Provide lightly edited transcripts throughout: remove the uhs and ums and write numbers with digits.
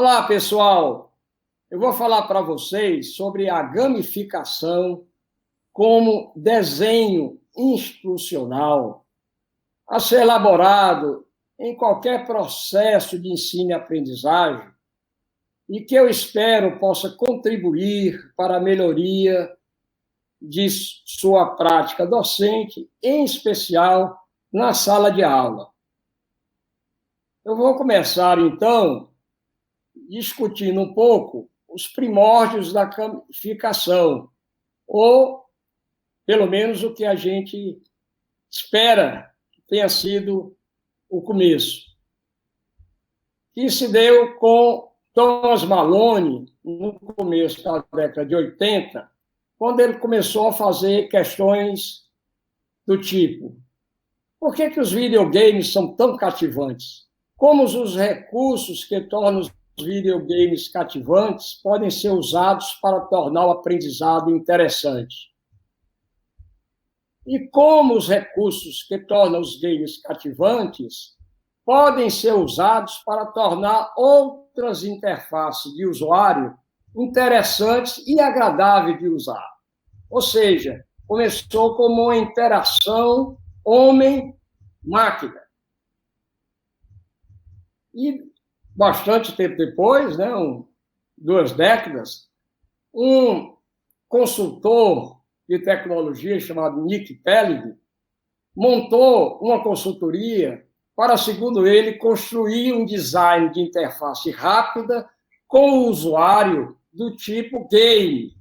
Olá, pessoal. Eu vou falar para vocês sobre a gamificação como desenho instrucional a ser elaborado em qualquer processo de ensino e aprendizagem e que eu espero possa contribuir para a melhoria de sua prática docente, em especial na sala de aula. Eu vou começar, então, discutindo um pouco os primórdios da gamificação, ou, pelo menos, o que a gente espera que tenha sido o começo, que se deu com Thomas Malone, no começo da década de 80, quando ele começou a fazer questões do tipo: por que os videogames são tão cativantes? Como os recursos que tornam os videogames cativantes podem ser usados para tornar o aprendizado interessante? E como os recursos que tornam os games cativantes podem ser usados para tornar outras interfaces de usuário interessantes e agradáveis de usar? Ou seja, começou como uma interação homem-máquina. E bastante tempo depois, 2 décadas, um consultor de tecnologia chamado Nick Pellig montou uma consultoria para, segundo ele, construir um design de interface rápida com o usuário do tipo game,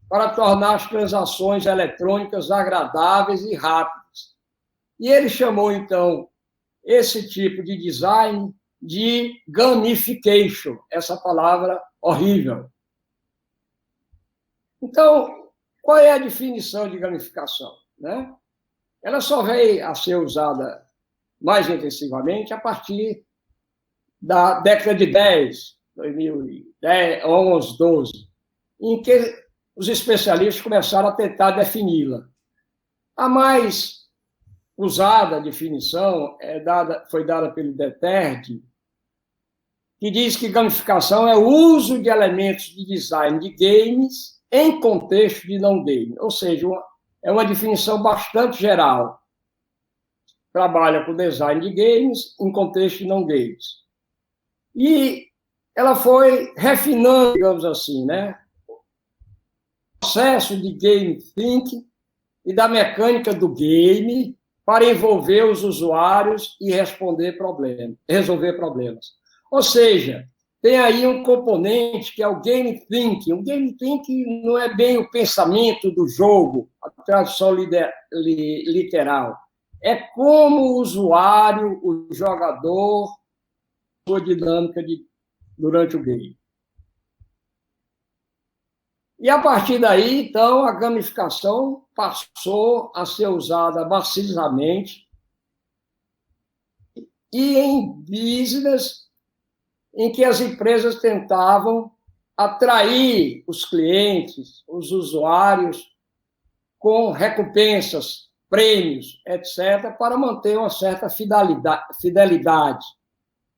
para tornar as transações eletrônicas agradáveis e rápidas. E ele chamou, então, esse tipo de design de gamification, essa palavra horrível. Então, qual é a definição de gamificação? Ela só veio a ser usada mais intensivamente a partir da década de 10, 2010, 11, 12, em que os especialistas começaram a tentar defini-la. A mais usada definição foi dada pelo Deterd, que diz que gamificação é o uso de elementos de design de games em contexto de não game. Ou seja, é uma definição bastante geral. Trabalha com design de games em contexto de não games. E ela foi refinando, digamos assim, o processo de game thinking e da mecânica do game para envolver os usuários e resolver problemas. Ou seja, tem aí um componente que é o game thinking. O game thinking não é bem o pensamento do jogo, a tradução literal. É como o usuário, o jogador, sua dinâmica durante o game. E, a partir daí, então, a gamificação passou a ser usada maciçamente e em business em que as empresas tentavam atrair os clientes, os usuários, com recompensas, prêmios, etc., para manter uma certa fidelidade.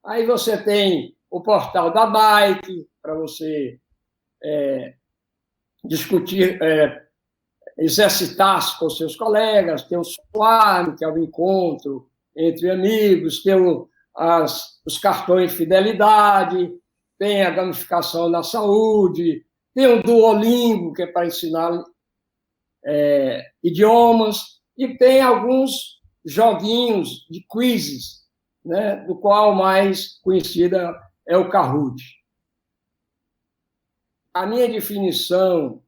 Aí você tem o portal da Nike, para você discutir, exercitar-se com seus colegas, tem o Swarm, que é o encontro entre amigos, tem os cartões de fidelidade, tem a gamificação na saúde, tem o Duolingo, que é para ensinar idiomas, e tem alguns joguinhos de quizzes, do qual o mais conhecida é o Kahoot. A minha definição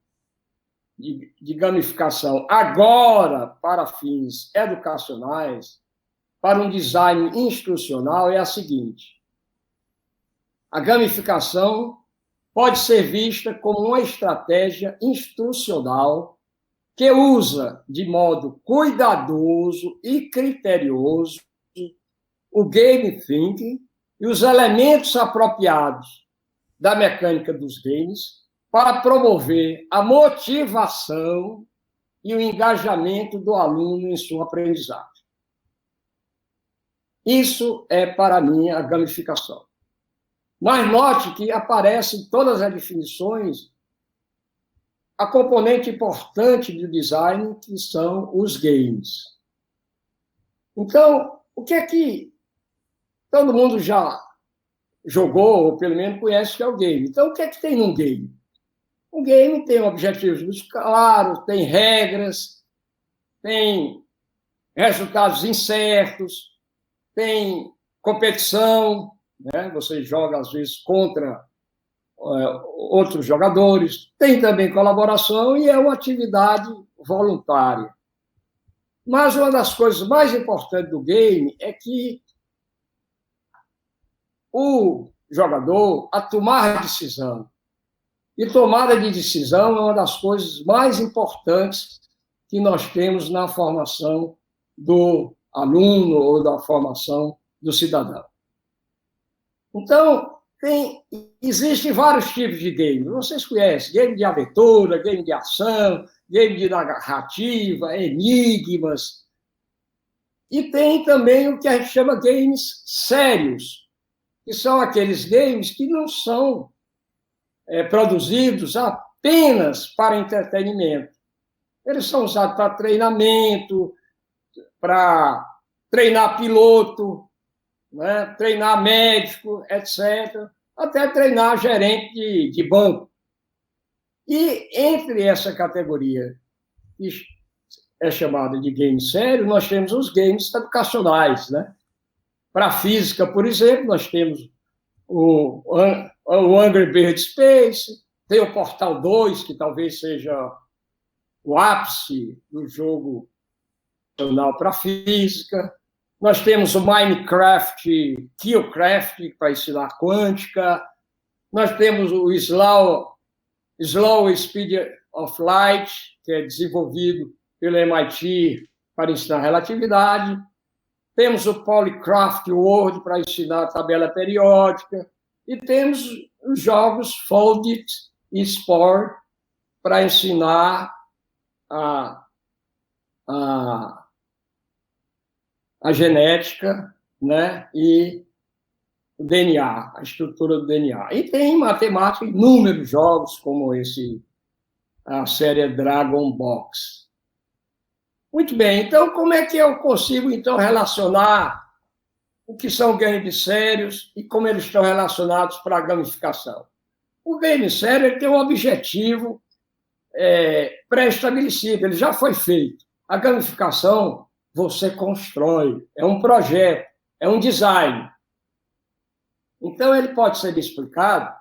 de gamificação agora para fins educacionais, para um design instrucional, é a seguinte: a gamificação pode ser vista como uma estratégia instrucional que usa de modo cuidadoso e criterioso o game thinking e os elementos apropriados da mecânica dos games para promover a motivação e o engajamento do aluno em sua aprendizagem. Isso é, para mim, a gamificação. Mas note que aparece em todas as definições a componente importante do design, que são os games. Então, o que é que todo mundo já jogou, ou pelo menos conhece que é o game? Então, o que é que tem num game? Um game tem objetivos muito claros, tem regras, tem resultados incertos, tem competição, né? Você joga, às vezes, contra outros jogadores, tem também colaboração e é uma atividade voluntária. Mas uma das coisas mais importantes do game é que o jogador, a tomar decisão. E tomada de decisão é uma das coisas mais importantes que nós temos na formação do aluno ou da formação do cidadão. Então, existem vários tipos de games. Vocês conhecem game de aventura, game de ação, game de narrativa, enigmas. E tem também o que a gente chama games sérios, que são aqueles games que não são produzidos apenas para entretenimento. Eles são usados para treinamento, para treinar piloto, né? Treinar médico, etc., até treinar gerente de banco. E entre essa categoria, que é chamada de game sério, nós temos os games educacionais, né? Para a física, por exemplo, nós temos o Angry Bird Space, tem o Portal 2, que talvez seja o ápice do jogo para a física. Nós temos o Minecraft, Killcraft, para ensinar quântica. Nós temos o Slow Speed of Light, que é desenvolvido pelo MIT para ensinar relatividade. Temos o Polycraft World para ensinar a tabela periódica. E temos os jogos Foldit e Spore para ensinar a genética, né? E o DNA, a estrutura do DNA. E tem matemática, inúmeros jogos, como a série Dragon Box. Muito bem, então como é que eu consigo então relacionar o que são games sérios e como eles estão relacionados para a gamificação? O game sério ele tem um objetivo pré-estabelecido, ele já foi feito. A gamificação você constrói, é um projeto, é um design. Então, ele pode ser explicado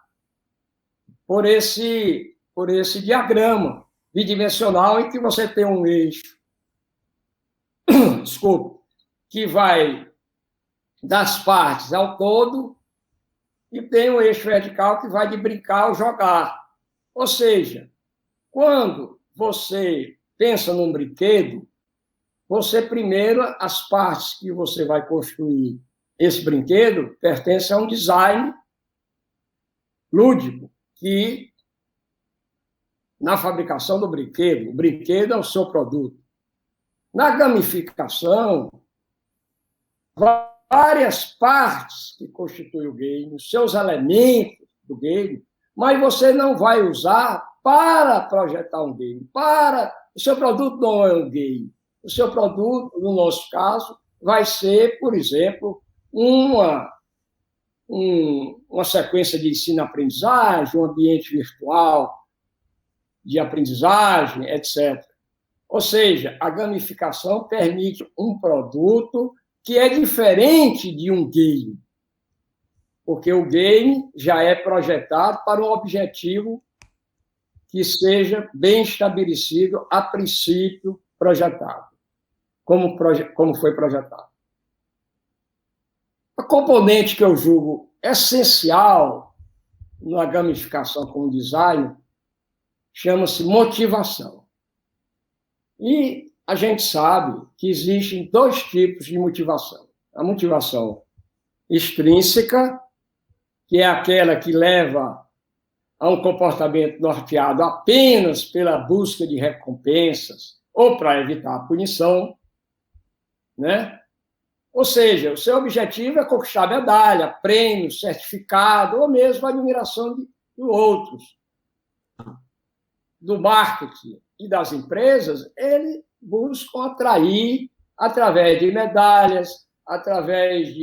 por esse diagrama bidimensional em que você tem um eixo, desculpa, que vai das partes ao todo e tem um eixo vertical que vai de brincar ao jogar. Ou seja, quando você pensa num brinquedo, você primeiro, as partes que você vai construir esse brinquedo pertencem a um design lúdico, que na fabricação do brinquedo, o brinquedo é o seu produto. Na gamificação, várias partes que constituem o game, os seus elementos do game, mas você não vai usar para projetar um game. O seu produto não é um game. O seu produto, no nosso caso, vai ser, por exemplo, uma sequência de ensino-aprendizagem, um ambiente virtual de aprendizagem, etc. Ou seja, a gamificação permite um produto que é diferente de um game, porque o game já é projetado para um objetivo que seja bem estabelecido a princípio projetado, como foi projetado. A componente que eu julgo essencial na gamificação como design chama-se motivação. E a gente sabe que existem dois tipos de motivação. A motivação extrínseca, que é aquela que leva a um comportamento norteado apenas pela busca de recompensas ou para evitar a punição, né? Ou seja, o seu objetivo é conquistar medalha, prêmio, certificado, ou mesmo a admiração de outros. Do marketing e das empresas, eles buscam atrair através de medalhas, através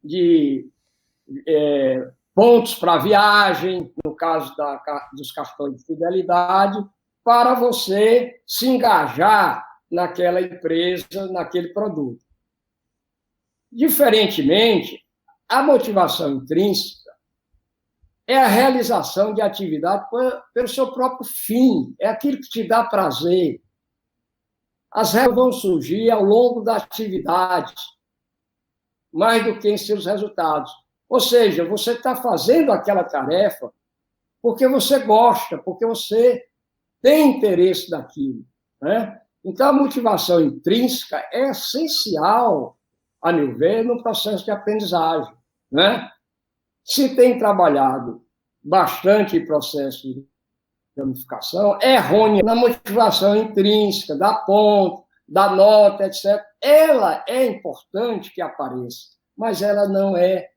de pontos para viagem, no caso dos cartões de fidelidade, para você se engajar naquela empresa, naquele produto. Diferentemente, a motivação intrínseca é a realização de atividade pelo seu próprio fim, é aquilo que te dá prazer. As regras vão surgir ao longo da atividade, mais do que em seus resultados. Ou seja, você está fazendo aquela tarefa porque você gosta, porque você tem interesse naquilo, né? Então, a motivação intrínseca é essencial, a meu ver, no processo de aprendizagem, né? Se tem trabalhado bastante em processo de gamificação, é errônea na motivação intrínseca, da ponta, da nota, etc. Ela é importante que apareça, mas ela não é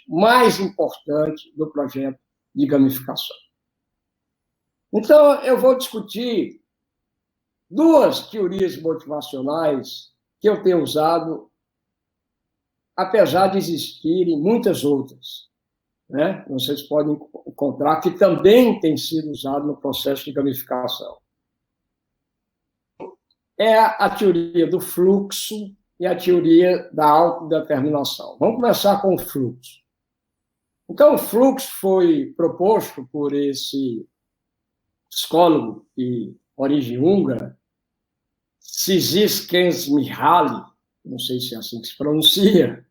mais importante do projeto de gamificação. Então, eu vou discutir duas teorias motivacionais que eu tenho usado, apesar de existirem muitas outras, né? Vocês podem encontrar que também tem sido usado no processo de gamificação. É a teoria do fluxo e a teoria da autodeterminação. Vamos começar com o fluxo. Então, o fluxo foi proposto por esse psicólogo de origem húngara, Csikszentmihalyi, não sei se é assim que se pronuncia,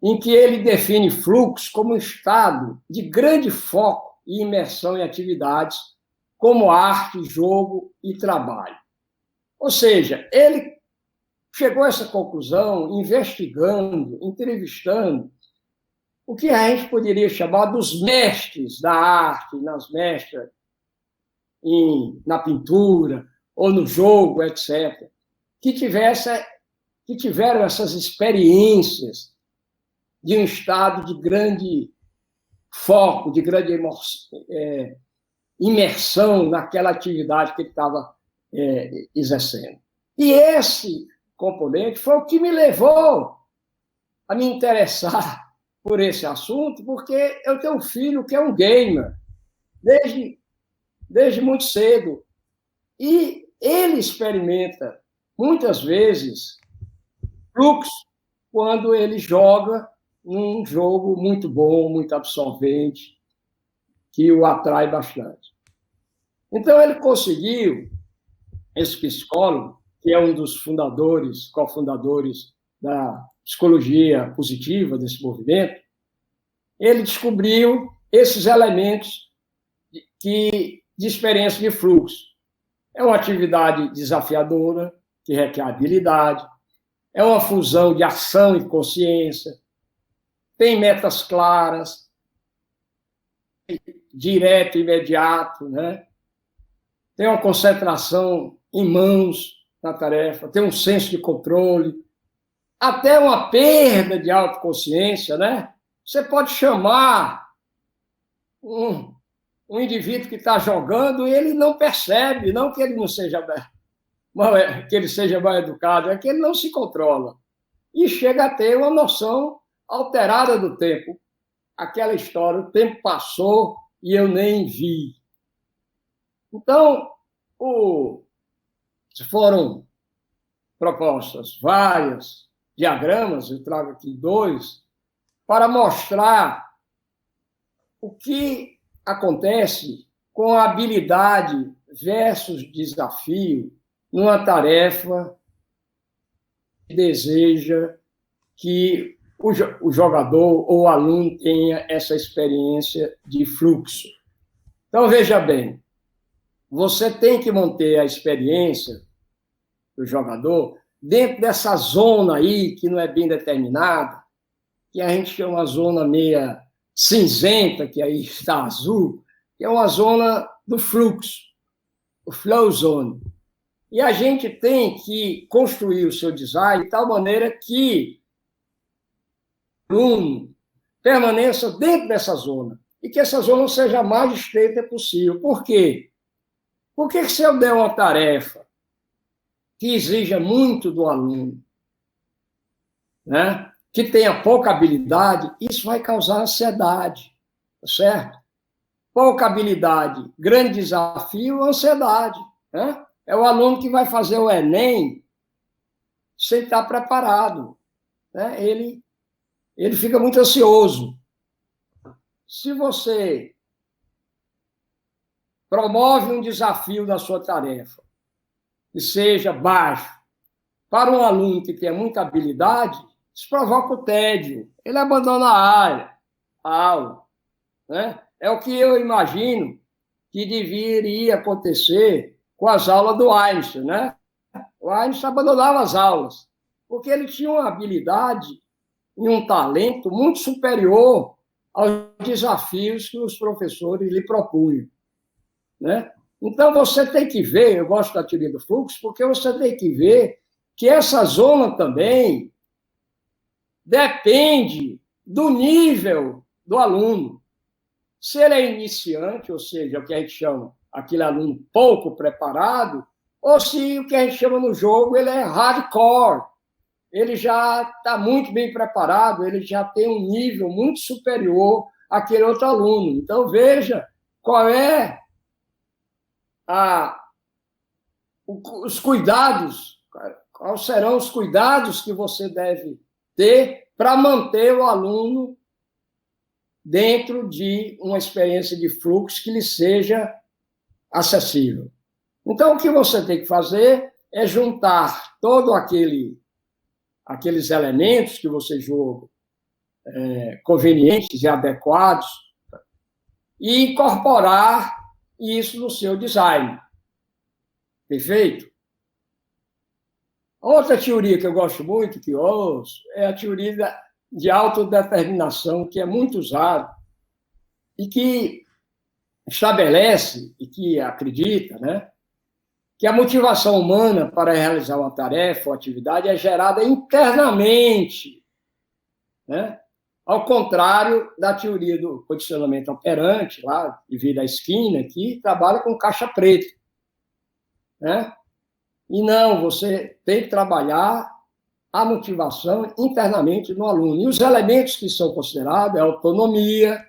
em que ele define fluxo como um estado de grande foco e imersão em atividades como arte, jogo e trabalho. Ou seja, ele chegou a essa conclusão investigando, entrevistando o que a gente poderia chamar dos mestres da arte, nas mestras na pintura ou no jogo, etc., que tiveram essas experiências de um estado de grande foco, de grande imersão naquela atividade que ele estava exercendo. E esse componente foi o que me levou a me interessar por esse assunto, porque eu tenho um filho que é um gamer, desde muito cedo. E ele experimenta, muitas vezes, fluxo quando ele joga num jogo muito bom, muito absorvente, que o atrai bastante. Então, ele conseguiu, esse psicólogo, que é um dos cofundadores da psicologia positiva desse movimento, ele descobriu esses elementos de experiência de fluxo. É uma atividade desafiadora, que requer habilidade, é uma fusão de ação e consciência, tem metas claras, direto, imediato, né? Tem uma concentração em mãos na tarefa, tem um senso de controle, até uma perda de autoconsciência, né? Você pode chamar um indivíduo que está jogando e ele não percebe, não que ele não seja que ele seja mal educado, é que ele não se controla. E chega a ter uma noção alterada do tempo. Aquela história, o tempo passou e eu nem vi. Então, foram propostas várias diagramas, eu trago aqui 2, para mostrar o que acontece com a habilidade versus desafio numa tarefa que deseja que o jogador ou o aluno tenha essa experiência de fluxo. Então, veja bem, você tem que manter a experiência do jogador dentro dessa zona aí, que não é bem determinada, que a gente chama uma zona meia cinzenta, que aí está azul, que é uma zona do fluxo, o flow zone. E a gente tem que construir o seu design de tal maneira que o aluno permaneça dentro dessa zona e que essa zona seja a mais estreita possível. Por quê? Porque se eu der uma tarefa que exija muito do aluno, né, que tenha pouca habilidade, isso vai causar ansiedade, certo? Pouca habilidade, grande desafio, ansiedade, né? É o aluno que vai fazer o Enem sem estar preparado, né? Ele fica muito ansioso. Se você promove um desafio na sua tarefa, que seja baixo, para um aluno que tem muita habilidade, isso provoca o tédio. Ele abandona a aula. Né? É o que eu imagino que deveria acontecer com as aulas do Einstein. Né? O Einstein abandonava as aulas, porque ele tinha uma habilidade e um talento muito superior aos desafios que os professores lhe propunham. Né? Então, você tem que ver, eu gosto da teoria do fluxo, porque você tem que ver que essa zona também depende do nível do aluno. Se ele é iniciante, ou seja, o que a gente chama aquele aluno pouco preparado, ou se o que a gente chama no jogo ele é hardcore, ele já está muito bem preparado, ele já tem um nível muito superior àquele outro aluno. Então, veja qual é os cuidados, quais serão os cuidados que você deve ter para manter o aluno dentro de uma experiência de fluxo que lhe seja acessível. Então, o que você tem que fazer é juntar todos aqueles elementos que você julga convenientes e adequados e incorporar isso no seu design. Perfeito? Outra teoria que eu gosto muito, que eu ouço, é a teoria de autodeterminação, que é muito usada e que estabelece e que acredita, né, que a motivação humana para realizar uma tarefa ou atividade é gerada internamente, né, ao contrário da teoria do condicionamento operante, lá de Vida à Esquina, que trabalha com caixa preta. Né? E não, você tem que trabalhar a motivação internamente no aluno. E os elementos que são considerados é a autonomia.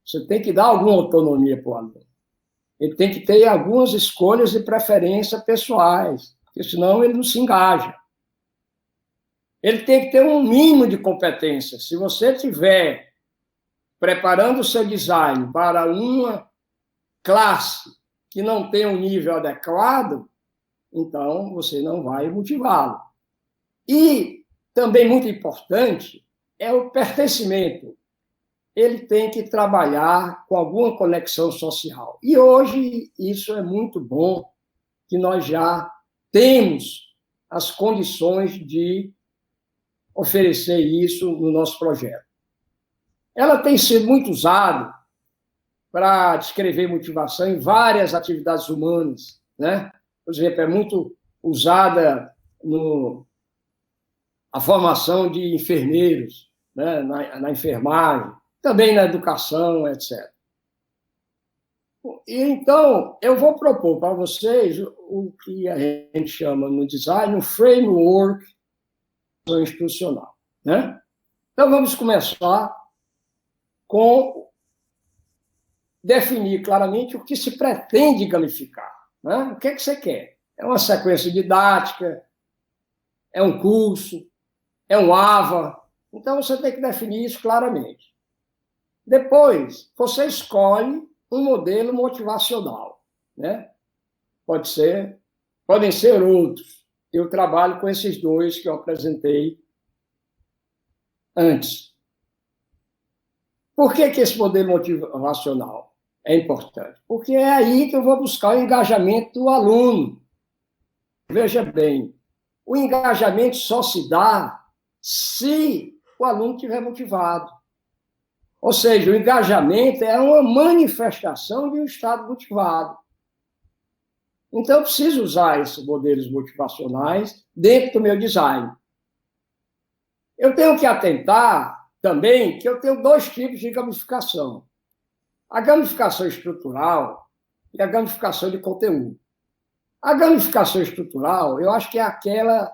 Você tem que dar alguma autonomia para o aluno. Ele tem que ter algumas escolhas e preferências pessoais, porque senão ele não se engaja. Ele tem que ter um mínimo de competência. Se você estiver preparando o seu design para uma classe que não tem um nível adequado, então você não vai motivá-lo. E também muito importante é o pertencimento. Ele tem que trabalhar com alguma conexão social. E hoje isso é muito bom, que nós já temos as condições de oferecer isso no nosso projeto. Ela tem sido muito usada para descrever motivação em várias atividades humanas, né? Por exemplo, é muito usada a formação de enfermeiros, né? na enfermagem, também na educação, etc. E, então, eu vou propor para vocês o que a gente chama no design um framework institucional. Né? Então, vamos começar com definir claramente o que se pretende gamificar. Né? O que é que você quer? É uma sequência didática? É um curso? É um AVA? Então, você tem que definir isso claramente. Depois, você escolhe um modelo motivacional. Né? Podem ser outros. Eu trabalho com esses dois que eu apresentei antes. Por que esse modelo motivacional é importante? Porque é aí que eu vou buscar o engajamento do aluno. Veja bem, o engajamento só se dá se o aluno estiver motivado. Ou seja, o engajamento é uma manifestação de um estado motivado. Então, eu preciso usar esses modelos motivacionais dentro do meu design. Eu tenho que atentar também que eu tenho dois tipos de gamificação. A gamificação estrutural e a gamificação de conteúdo. A gamificação estrutural, eu acho que é aquela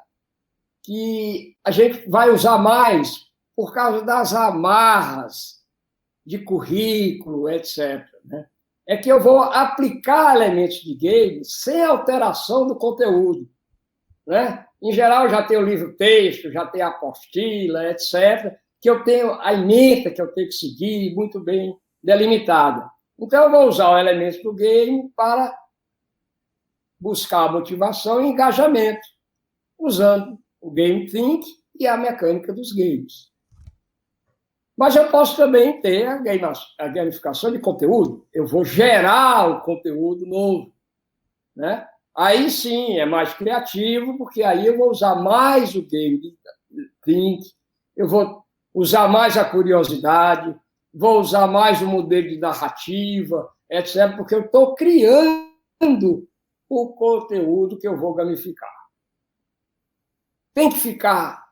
que a gente vai usar mais por causa das amarras de currículo, etc. Né? É que eu vou aplicar elementos de game sem alteração do conteúdo. Né? Em geral, já tem o livro-texto, já tem a apostila, etc., que eu tenho a ementa que eu tenho que seguir muito bem delimitada. Então, eu vou usar o elemento do game para buscar a motivação e engajamento, usando o Game Think e a mecânica dos games. Mas eu posso também ter a gamificação de conteúdo. Eu vou gerar o conteúdo novo. Né? Aí sim, é mais criativo, porque aí eu vou usar mais o Game Think, eu vou usar mais a curiosidade, vou usar mais o modelo de narrativa, etc., porque eu estou criando o conteúdo que eu vou gamificar. Tem que ficar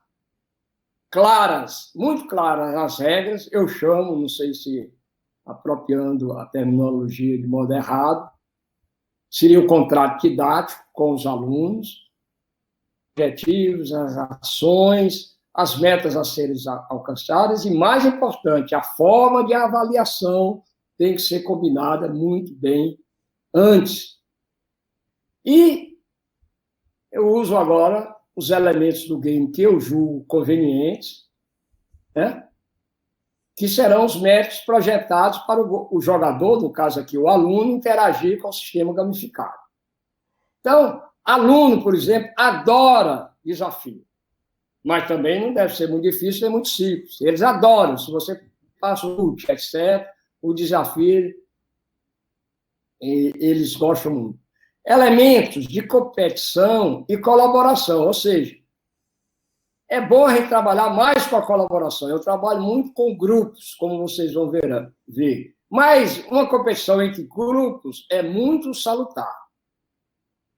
claras, muito claras as regras, eu chamo, não sei se apropriando a terminologia de modo errado, seria o contrato didático com os alunos, objetivos, as ações, as metas a serem alcançadas e, mais importante, a forma de avaliação tem que ser combinada muito bem antes. E eu uso agora os elementos do game que eu julgo convenientes, né? Que serão os métodos projetados para o jogador, no caso aqui o aluno, interagir com o sistema gamificado. Então, aluno, por exemplo, adora desafio, mas também não deve ser muito difícil, é muito simples. Eles adoram, se você passa o ult, etc., o desafio, eles gostam muito. Elementos de competição e colaboração, ou seja, é bom a gente trabalhar mais com a colaboração. Eu trabalho muito com grupos, como vocês vão ver. Mas uma competição entre grupos é muito salutar.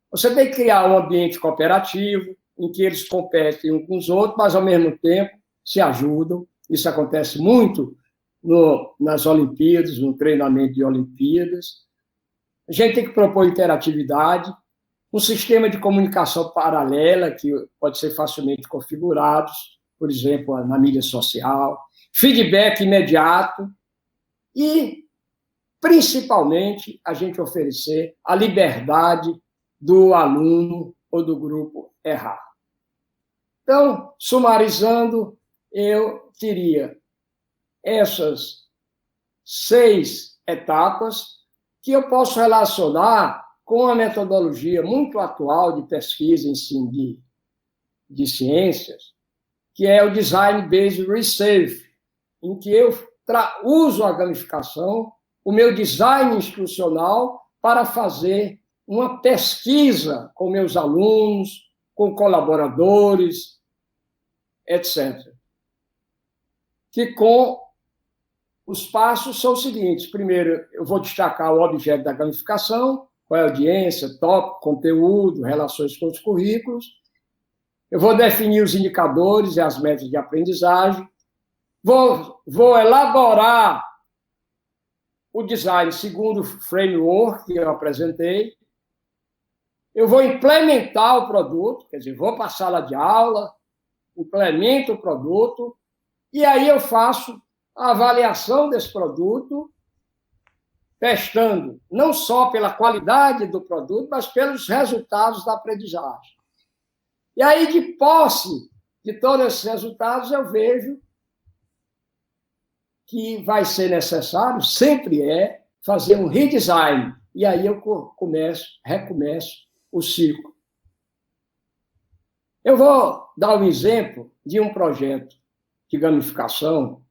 Você tem que criar um ambiente cooperativo, em que eles competem uns com os outros, mas, ao mesmo tempo, se ajudam. Isso acontece muito nas Olimpíadas, no treinamento de Olimpíadas. A gente tem que propor interatividade, um sistema de comunicação paralela, que pode ser facilmente configurado, por exemplo, na mídia social, feedback imediato e, principalmente, a gente oferecer a liberdade do aluno ou do grupo errar. Então, sumarizando, eu teria essas 6 etapas que eu posso relacionar com a metodologia muito atual de pesquisa em ensino de ciências, que é o Design Based Research, em que eu uso a gamificação, o meu design instrucional, para fazer uma pesquisa com meus alunos, com colaboradores, etc. Que com os passos são os seguintes. Primeiro, eu vou destacar o objeto da gamificação, qual é a audiência, tópico, conteúdo, relações com os currículos. Eu vou definir os indicadores e as metas de aprendizagem. Vou elaborar o design segundo o framework que eu apresentei. Eu vou implementar o produto, quer dizer, vou para a sala de aula, implemento o produto, e aí eu faço a avaliação desse produto, testando não só pela qualidade do produto, mas pelos resultados da aprendizagem. E aí, de posse de todos esses resultados, eu vejo que vai ser necessário, sempre fazer um redesign. E aí eu recomeço o ciclo. Eu vou dar um exemplo de um projeto de gamificação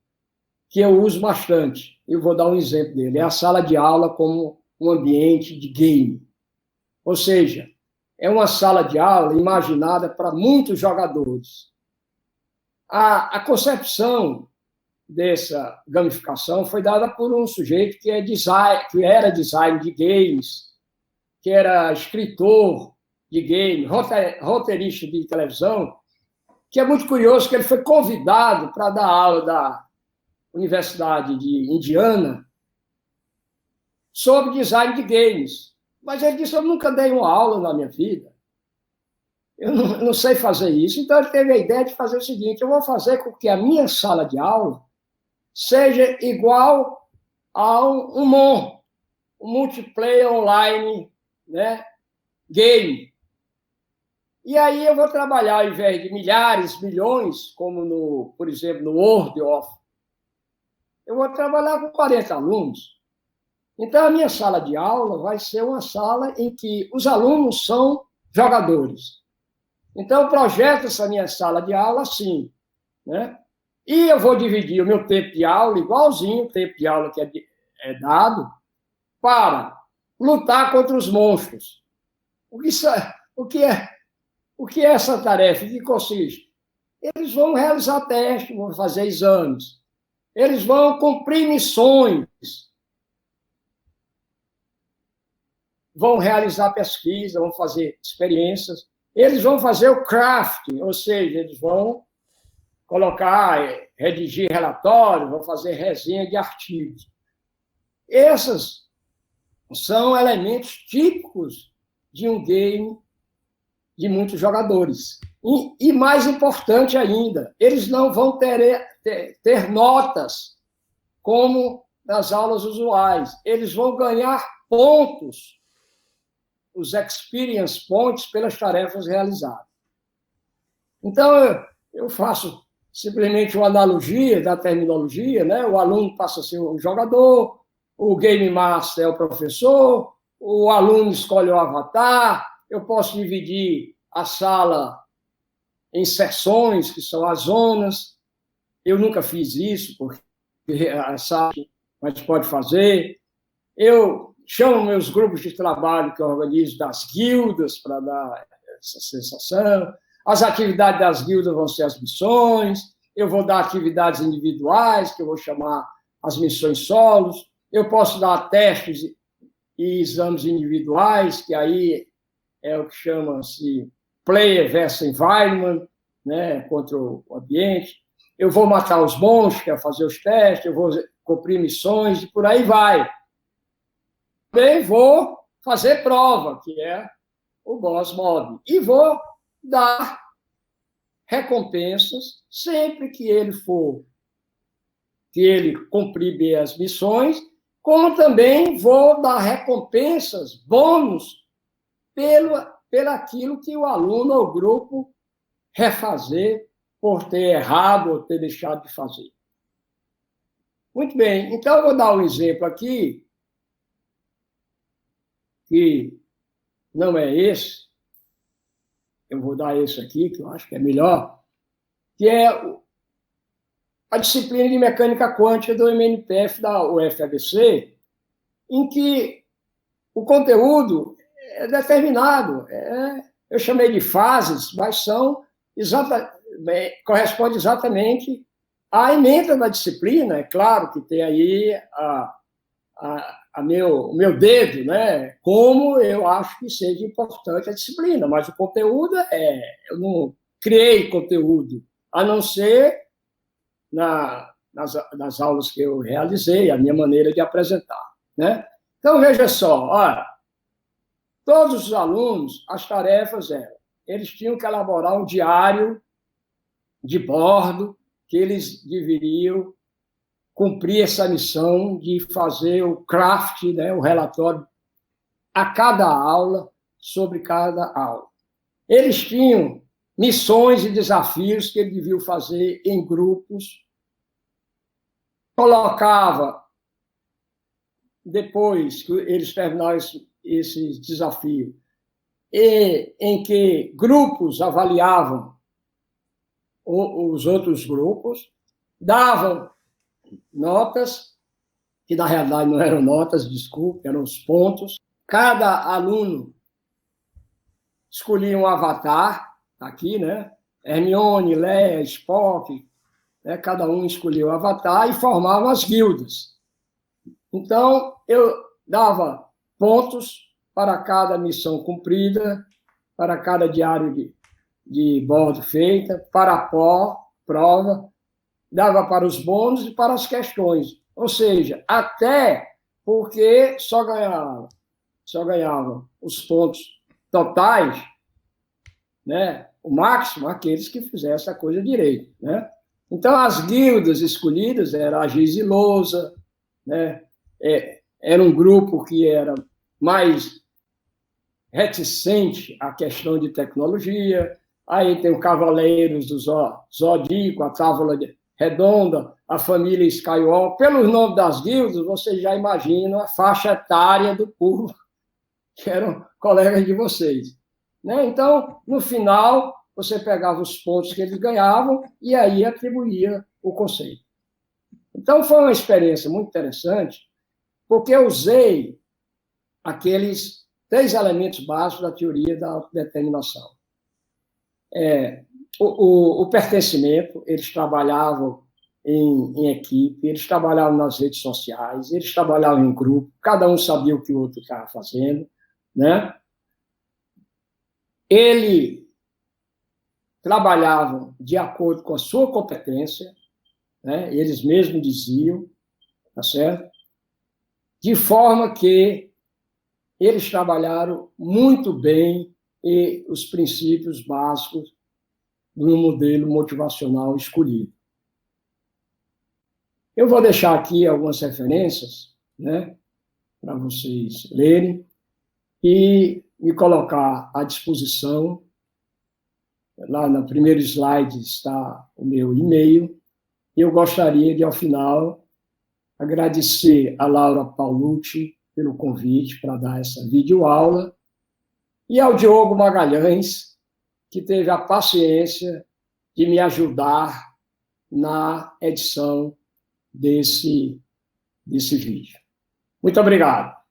que eu uso bastante. Eu vou dar um exemplo dele. É a sala de aula como um ambiente de game. Ou seja, é uma sala de aula imaginada para muitos jogadores. A concepção dessa gamificação foi dada por um sujeito que era design de games, que era escritor de game, roteirista de televisão, que é muito curioso que ele foi convidado para dar aula da Universidade de Indiana sobre design de games. Mas ele disse, eu nunca dei uma aula na minha vida. Eu não sei fazer isso. Então, ele teve a ideia de fazer o seguinte, eu vou fazer com que a minha sala de aula seja igual a um multiplayer online, né, game. E aí eu vou trabalhar, ao invés de milhares, milhões, como, por exemplo, no World of, eu vou trabalhar com 40 alunos. Então, a minha sala de aula vai ser uma sala em que os alunos são jogadores. Então, eu projeto essa minha sala de aula assim, né? E eu vou dividir o meu tempo de aula, igualzinho o tempo de aula que é dado, para lutar contra os monstros. O que é essa tarefa? Em que consiste? Eles vão realizar testes, vão fazer exames, eles vão cumprir missões, vão realizar pesquisa, vão fazer experiências, eles vão fazer o crafting, ou seja, eles vão redigir relatório, vão fazer resenha de artigos. Esses são elementos típicos de um game de muitos jogadores. E mais importante ainda, eles não vão ter notas como nas aulas usuais. Eles vão ganhar pontos, os experience points, pelas tarefas realizadas. Então, eu faço simplesmente uma analogia da terminologia, né? O aluno passa a ser um jogador, o Game Master é o professor, o aluno escolhe o avatar, eu posso dividir a sala em seções, que são as zonas. Eu nunca fiz isso, porque a sala a gente pode fazer. Eu chamo meus grupos de trabalho que eu organizo das guildas para dar essa sensação. As atividades das guildas vão ser as missões. Eu vou dar atividades individuais, que eu vou chamar as missões solos. Eu posso dar testes e exames individuais, que aí é o que chama-se player versus environment, né, contra o ambiente. Eu vou matar os monstros, que é fazer os testes, eu vou cumprir missões, e por aí vai. Também vou fazer prova, que é o boss mob, e vou dar recompensas sempre que ele cumprir bem as missões, como também vou dar recompensas, bônus, pelo aquilo que o aluno ou o grupo refazer por ter errado ou ter deixado de fazer. Muito bem, então eu vou dar um exemplo aqui, que não é esse, eu vou dar esse aqui, que eu acho que é melhor, que é a disciplina de mecânica quântica do MNPF da UFABC, em que o conteúdo é determinado, eu chamei de fases, mas corresponde exatamente à ementa da disciplina. É claro que tem aí o meu dedo, né? Como eu acho que seja importante a disciplina, mas o conteúdo eu não criei conteúdo, a não ser nas aulas que eu realizei, a minha maneira de apresentar, né? Então, veja só, olha, todos os alunos, as tarefas eles tinham que elaborar um diário de bordo, que eles deveriam cumprir essa missão de fazer o craft, né, o relatório a cada aula, sobre cada aula. Eles tinham missões e desafios que eles deviam fazer em grupos. Colocava, depois que eles terminaram esse desafio, em que grupos avaliavam os outros grupos, davam notas, que na realidade não eram notas, desculpe, eram os pontos. Cada aluno escolhia um avatar, aqui, né? Hermione, Leia, Spock, né? Cada um escolhia o avatar e formava as guildas. Então, eu dava pontos para cada missão cumprida, para cada diário de bordo feita, para a prova, dava para os bônus e para as questões. Ou seja, até porque só ganhavam os pontos totais, né? O máximo, aqueles que fizessem a coisa direito, né? Então, as guildas escolhidas eram a Giz e Lousa, né? Era um grupo que era mais reticente à questão de tecnologia. Aí tem o Cavaleiros do Zodíaco, a Távola Redonda, a família Skywalker. Pelos nomes das guildas, você já imagina a faixa etária do povo que eram colegas de vocês, né? Então, no final, você pegava os pontos que eles ganhavam e aí atribuía o conceito. Então, foi uma experiência muito interessante, porque eu usei aqueles 3 elementos básicos da teoria da autodeterminação. O pertencimento, eles trabalhavam em equipe, eles trabalhavam nas redes sociais, eles trabalhavam em grupo, cada um sabia o que o outro estava fazendo, né? Ele trabalhavam de acordo com a sua competência, né? Eles mesmos diziam, tá certo? De forma que eles trabalharam muito bem e os princípios básicos do modelo motivacional escolhido. Eu vou deixar aqui algumas referências, né, para vocês lerem e me colocar à disposição. Lá no primeiro slide está o meu e-mail. E eu gostaria de, ao final, agradecer a Laura Paulucci pelo convite para dar essa videoaula e ao Diogo Magalhães, que teve a paciência de me ajudar na edição desse vídeo. Muito obrigado.